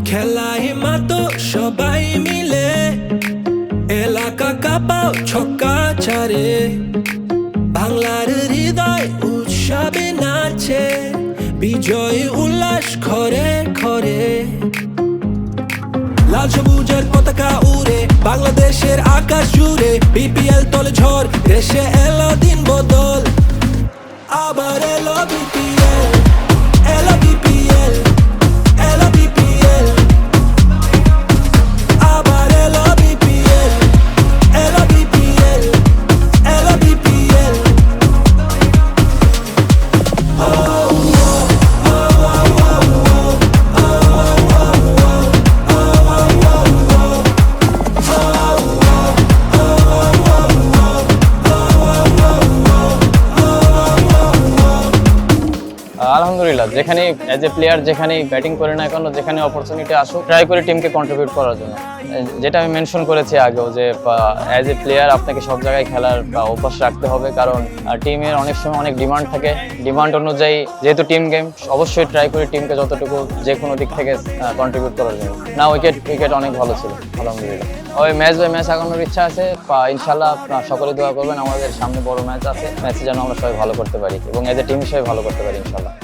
খেলায় মাতো সবাই মিলে এলাকা কাঁপাও ছক্কা ছাড়ে বাংলার হৃদয় উৎসবে নাচে বিজয় উল্লাস ঘরে ঘরে লাল সবুজের পতাকা উড়ে বাংলাদেশের আকাশ জুড়ে বিপিএল তলে ঝড় দেশে এলো দিন বদল আবার এলো বিপিএল এলো বিপিএল এলো বিপিএল আবার এলো বিপিএল এলো বিপিএল এলো বিপিএল আলহামদুলিল্লাহ, যেখানে অ্যাজ এ প্লেয়ার যেখানেই ব্যাটিং করে না কেন, যেখানে অপরচুনিটি আসুক ট্রাই করে টিমকে কন্ট্রিবিউট করার জন্য। যেটা আমি মেনশন করেছি আগেও যে অ্যাজ এ প্লেয়ার আপনাকে সব জায়গায় খেলার অভ্যাস রাখতে হবে, কারণ টিমের অনেক সময় অনেক ডিমান্ড থাকে। ডিমান্ড অনুযায়ী যেহেতু টিম গেম, অবশ্যই ট্রাই করে টিমকে যতটুকু যে কোনো দিক থেকে কন্ট্রিবিউট করার জন্য। না, উইকেট অনেক ভালো ছিল আলহামদুলিল্লাহ। ওই ম্যাচ বাই ম্যাচ আগানোর ইচ্ছা আছে, ইনশাল্লাহ সকলে দোয়া করবেন। আমাদের সামনে বড় ম্যাচ আছে, ম্যাচে যেন আমরা সবাই ভালো করতে পারি এবং এজ এ টিম হিসেবে ভালো করতে পারি ইনশাল্লাহ।